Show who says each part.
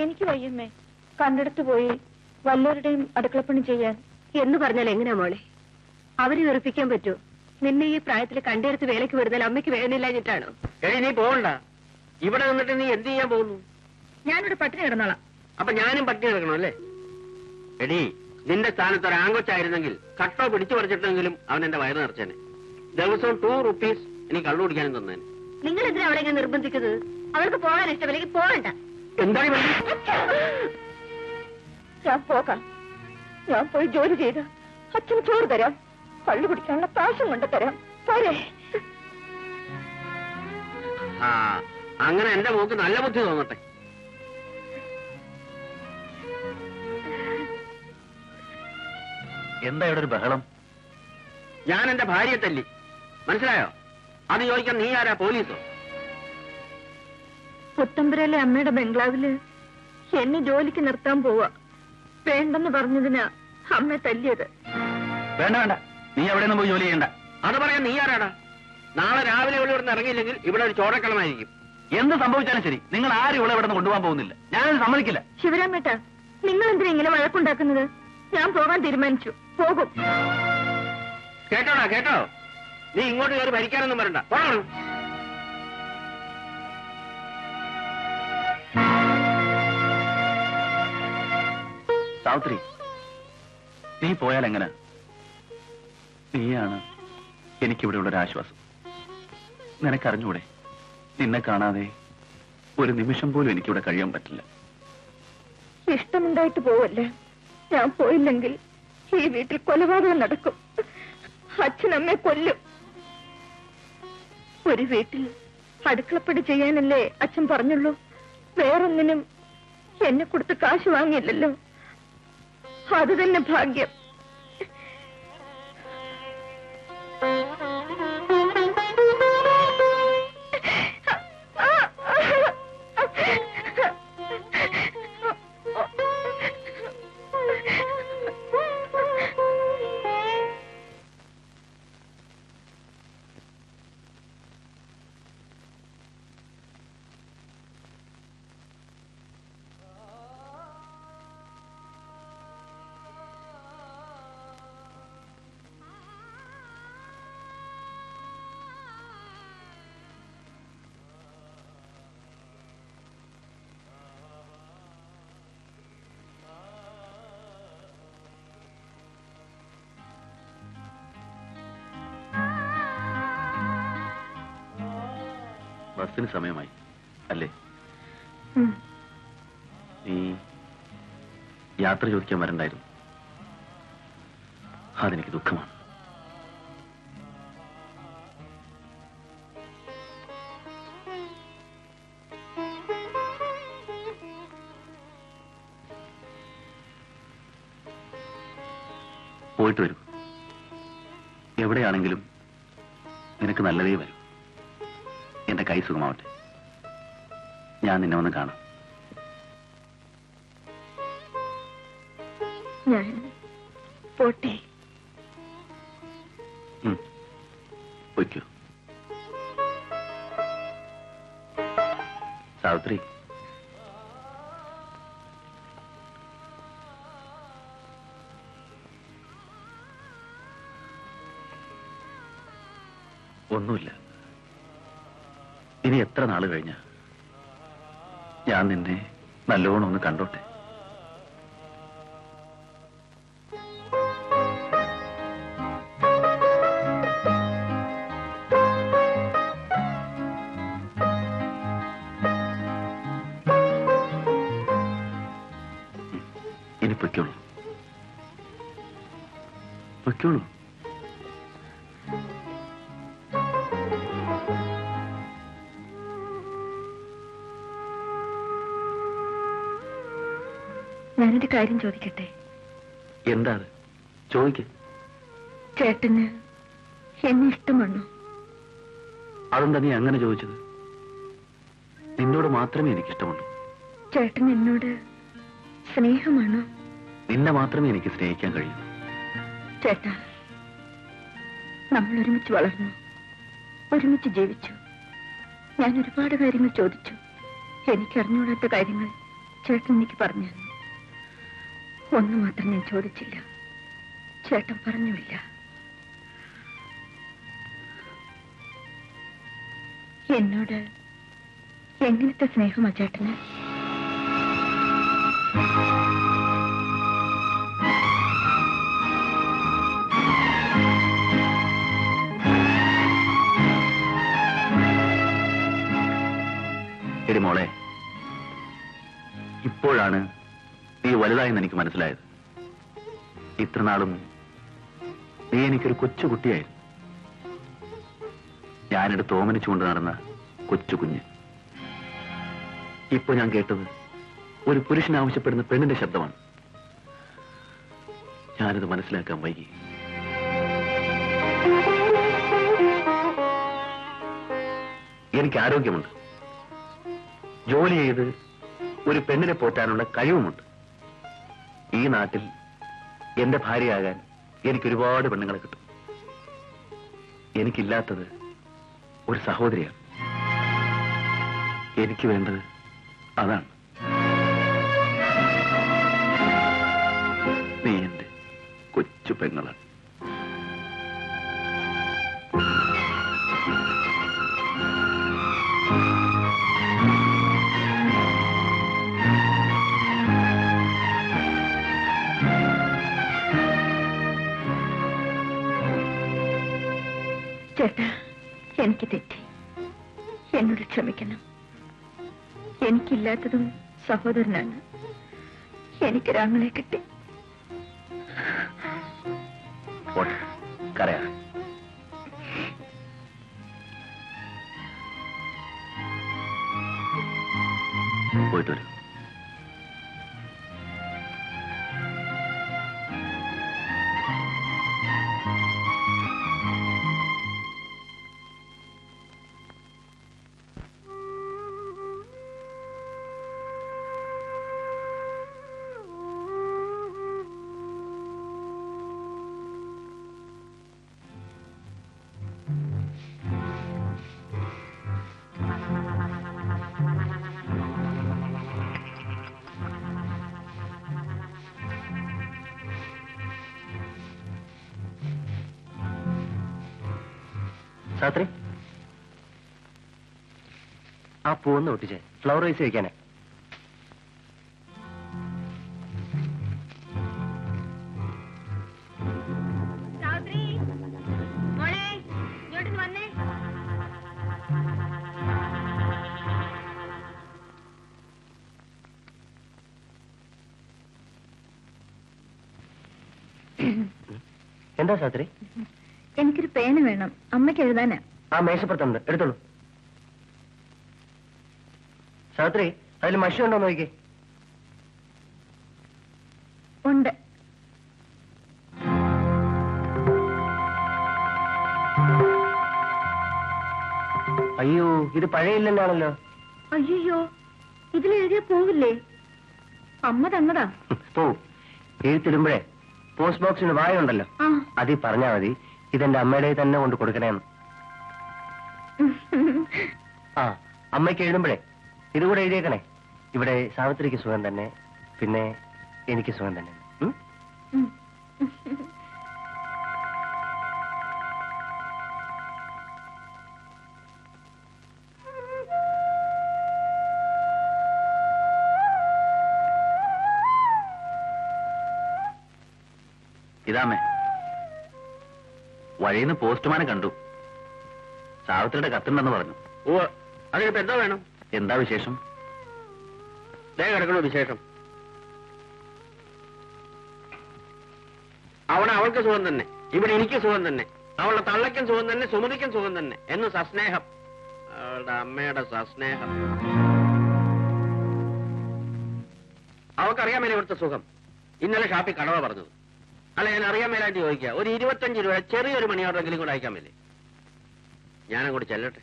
Speaker 1: എനിക്ക് വയ്യമ്മേ. കണ്ടെടുത്ത് പോയി വല്ലവരുടെയും അടുക്കളപ്പണി ചെയ്യാൻ.
Speaker 2: എന്ന് പറഞ്ഞാൽ എങ്ങനെയാ മോളെ? അവരെ വെറുപ്പിക്കാൻ പറ്റുമോ? നിന്നെ ഈ പ്രായത്തിൽ കണ്ടെടുത്ത് വേലയ്ക്ക് വിടുന്നാൽ അമ്മയ്ക്ക് വേദനയില്ലാഞ്ഞിട്ടാണോ?
Speaker 3: നീ പോകണ്ട. ഇവിടെ നിന്നിട്ട് നീ എന്ത് ചെയ്യാൻ പോകുന്നു?
Speaker 1: ഞാനിവിടെ പട്ടിണി കിടന്നോളാം.
Speaker 3: അപ്പൊ ഞാനും പട്ടിണി കിടക്കണം അല്ലേ? എടീ, നിന്റെ സ്ഥാനത്ത് ഒരു ആങ്കൊച്ചായിരുന്നെങ്കിൽ കട്ടോ പിടിച്ചു പറിച്ചിട്ടെങ്കിലും അവൻ എന്റെ വയറ് നിറച്ചേനെ. ദിവസവും 2 rupees എനിക്ക് കള്ളു കുടിക്കാനും തന്നേനെ.
Speaker 2: നിങ്ങൾ എന്തിനാ അവളെ ഇങ്ങനെ നിർബന്ധിക്കുന്നത്? അവൾക്ക് പോകാൻ ഇഷ്ടമില്ലെങ്കിൽ പോകണ്ട.
Speaker 3: എന്താണ്?
Speaker 1: ഞാൻ പോകാം. ഞാൻ പോയി ജോലി ചെയ്ത് അച്ഛന് ചോറ് തരാം. കള്ളു കുടിക്കാനുള്ള പ്രാവശ്യം കൊണ്ട് തരാം. പോരെ?
Speaker 3: ആ, അങ്ങനെ എന്റെ മോക്ക് നല്ല ബുദ്ധി തോന്നട്ടെ.
Speaker 4: എന്താ ഇവിടെ ഒരു ബഹളം?
Speaker 3: ഞാൻ എന്റെ ഭാര്യയെ തല്ലി, മനസ്സിലായോ? അത് ചോദിക്കാൻ നീ ആരാ? പോലീസോ?
Speaker 1: പുത്തമ്പുരയിലെ അമ്മയുടെ ബംഗ്ലാവില് എന്നെ ജോലിക്ക് നിർത്താൻ പോവാ. വേണ്ടെന്ന് പറഞ്ഞതിനാ അമ്മ തല്ലിയത്.
Speaker 4: വേണ്ട വേണ്ട, നീ എവിടെ നിന്ന് പോയി ജോലി ചെയ്യണ്ട.
Speaker 3: അത് പറയാൻ നീ ആരാടാ? നാളെ രാവിലെ ഇവിടെ നിന്ന് ഇറങ്ങിയില്ലെങ്കിൽ ഇവിടെ ഒരു ചോരക്കളമായിരിക്കും.
Speaker 4: എന്ത് സംഭവിച്ചാലും ശരി, നിങ്ങൾ ആരും ഇവിടെ നിന്ന് കൊണ്ടുപോകാൻ പോകുന്നില്ല. ഞാനത് സമ്മതിക്കില്ല.
Speaker 1: ശിവരാമേട്ട, നിങ്ങൾ എന്തിനാ ഇങ്ങനെ വഴക്കുണ്ടാക്കുന്നത്? ഞാൻ പോകാൻ തീരുമാനിച്ചു. പോകും.
Speaker 3: കേട്ടോടാ, കേട്ടോ? നീ ഇങ്ങോട്ട് കയറി ഭരിക്കാനൊന്നും വരണ്ട. പോകണം.
Speaker 4: സാവിത്രി, നീ പോയാൽ എങ്ങനെ? നീയാണ് എനിക്കിവിടെയുള്ള ഒരു ആശ്വാസം. നിനക്കറിഞ്ഞൂടെ, നിന്നെ കാണാതെ ഒരു നിമിഷം പോലും എനിക്കിവിടെ കഴിയാൻ പറ്റില്ല.
Speaker 1: ഇഷ്ടമുണ്ടായിട്ട് പോവല്ലേ? ഞാൻ പോയില്ലെങ്കിൽ ഈ വീട്ടിൽ കൊലപാതകം നടക്കും. അച്ഛനമ്മയെ കൊല്ലും. ഒരു വീട്ടിൽ അടുക്കളപ്പടി ചെയ്യാനല്ലേ അച്ഛൻ പറഞ്ഞുള്ളൂ. വേറൊന്നിനും എന്നെ കൊടുത്ത് കാശ് വാങ്ങിയില്ലല്ലോ. അത് തന്നെ ഭാഗ്യം.
Speaker 4: ബസ്സിന് സമയമായി അല്ലേ? നീ യാത്ര ചോദിക്കാൻ വരണ്ടായിരുന്നു. അതെനിക്ക് ദുഃഖമാണ്. പോയിട്ട് വരൂ. എവിടെയാണെങ്കിലും നിനക്ക് നല്ലതേ വരും. എന്റെ കൈ സുഖമാവട്ടെ. ഞാൻ നിന്നെ ഒന്ന് കാണാം.
Speaker 1: ഞാൻ പോട്ടെ.
Speaker 4: പൊയ്ക്കോ സാവിത്രി. ഒന്നുമില്ല. ഇനി എത്ര നാള് കഴിഞ്ഞ ഞാൻ നിന്നെ നല്ലോണം ഒന്ന് കണ്ടോട്ടെ. ഇനി പൊയ്ക്കോളൂ, പൊയ്ക്കോളൂ.
Speaker 1: ഞാനൊരു കാര്യം ചോദിക്കട്ടെ?
Speaker 4: എന്താ? ചോദിക്ക.
Speaker 1: ചേട്ടന് എന്നെ ഇഷ്ടമാണോ?
Speaker 4: അതെന്താ നീ അങ്ങനെ ചോദിച്ചത്? നിന്നോട് മാത്രമേ എനിക്കിഷ്ടമുള്ളൂ.
Speaker 1: ചേട്ടൻ എന്നോട് സ്നേഹമാണോ?
Speaker 4: നിന്നെ മാത്രമേ എനിക്ക് സ്നേഹിക്കാൻ കഴിയൂ.
Speaker 1: ചേട്ടാ, നമ്മൾ ഒരുമിച്ച് വളർന്നു, ഒരുമിച്ച് ജീവിച്ചു. ഞാൻ ഒരുപാട് കാര്യങ്ങൾ ചോദിച്ചു. എനിക്കറിഞ്ഞൂടാത്ത കാര്യങ്ങൾ ചേട്ടൻ എനിക്ക് പറഞ്ഞു തന്നു. ഒന്ന് മാത്രം ഞാൻ ചോദിച്ചില്ല, ചേട്ടൻ പറഞ്ഞുമില്ല. എന്നോട് എങ്ങനത്തെ സ്നേഹമാ ചേട്ടന്?
Speaker 4: എടി മോളെ, ഇപ്പോഴാണ് നീ വലുതായെന്ന് എനിക്ക് മനസ്സിലായത്. ഇത്രനാളും നീ എനിക്കൊരു കൊച്ചുകുട്ടിയായിരുന്നു. ഞാനെടുത്ത് ഓമനിച്ചുകൊണ്ട് നടന്ന കൊച്ചു കുഞ്ഞ്. ഇപ്പൊ ഞാൻ കേട്ടത് ഒരു പുരുഷൻ ആവശ്യപ്പെടുന്ന പെണ്ണിന്റെ ശബ്ദമാണ്. ഞാനത് മനസ്സിലാക്കാൻ വൈകി. എനിക്ക് ആരോഗ്യമുണ്ട്, ജോലി ചെയ്ത് ഒരു പെണ്ണിനെ പോറ്റാനുള്ള കഴിവുമുണ്ട്. ഈ നാട്ടിൽ എന്റെ ഭാര്യയാകാൻ എനിക്ക് ഒരുപാട് പെണ്ണുങ്ങളെ കിട്ടും. എനിക്കില്ലാത്തത് ഒരു സഹോദരിയാണ്. എനിക്ക് വേണ്ടത് അതാണ്. നീ എന്റെ കൊച്ചു പെങ്ങളാണ്.
Speaker 1: ചേട്ടാ, എനിക്ക് തെറ്റി, എന്നോട് ക്ഷമിക്കണം. എനിക്കില്ലാത്തതും സഹോദരനാണ്. എനിക്കൊരാങ്ങളെ കിട്ടി.
Speaker 4: കരയാ. പോയിട്ട് വരും.
Speaker 5: സാത്രി, ആ പൂവൊന്ന് ഒട്ടിച്ചേ, ഫ്ലവർ റൈസ് കഴിക്കാനാ. എന്താ സാത്രി?
Speaker 1: എനിക്കൊരു പേന വേണം, അമ്മയ്ക്ക് എഴുതാനാ.
Speaker 5: ആ മേശപ്പുറത്തുണ്ട്, എടുത്തോളൂ. സാത്രി, അതിൽ മഷി ഉണ്ടോ നോക്കിക്കേ.
Speaker 1: ഉണ്ട്.
Speaker 5: അയ്യോ, ഇത് പഴയ ഇല്ലെന്നാണല്ലോ.
Speaker 1: അയ്യോ, ഇതിലെഴുതിയ പോവില്ലേ? അമ്മ തന്നതാ.
Speaker 5: പോ, എഴുത്തിടുമ്പോഴേ പോസ്റ്റ് ബോക്സിന് വായ ഉണ്ടല്ലോ, അതിൽ പറഞ്ഞാ മതി ഇതെന്റെ അമ്മയുടെ തന്നെ കൊണ്ട് കൊടുക്കണേന്ന്. ആ, അമ്മയ്ക്ക് എഴുതുമ്പോഴേ ഇതുകൂടെ എഴുതിയേക്കണേ. ഇവിടെ സാവിത്രിക്ക് സുഖം തന്നെ, പിന്നെ എനിക്ക് സുഖം തന്നെ.
Speaker 4: ഇതാമേ, വഴിയിന്ന് പോസ്റ്റ്മാനെ കണ്ടു. സാവിത്രിയുടെ കത്തുണ്ടെന്ന് പറഞ്ഞു.
Speaker 3: ഓ, അതിനിപ്പോ എന്താ വേണം?
Speaker 4: എന്താ വിശേഷം?
Speaker 3: ദേ കിടക്കണോ വിശേഷം? അവിടെ അവൾക്ക് സുഖം തന്നെ, ഇവിടെ എനിക്ക് സുഖം തന്നെ, അവളുടെ തള്ളയ്ക്കും സുഖം തന്നെ, സുമതിക്കും സുഖം തന്നെ എന്ന് സസ്നേഹം. അവളുടെ അമ്മയുടെ സസ്നേഹം. അവൾക്കറിയാമേലെ ഇവിടുത്തെ സുഖം. ഇന്നലെ ഷാപ്പിൽ കടവ പറഞ്ഞത്. അല്ല, ഞാൻ അറിയാൻ മേലായിട്ട് ചോദിക്കുക, ഒരു 25 രൂപ ചെറിയൊരു മണി ഓർഡറെങ്കിലും കൂടെ അയക്കാൻ മേലേ? ഞാനങ്ങോട്ട് ചെല്ലട്ടെ.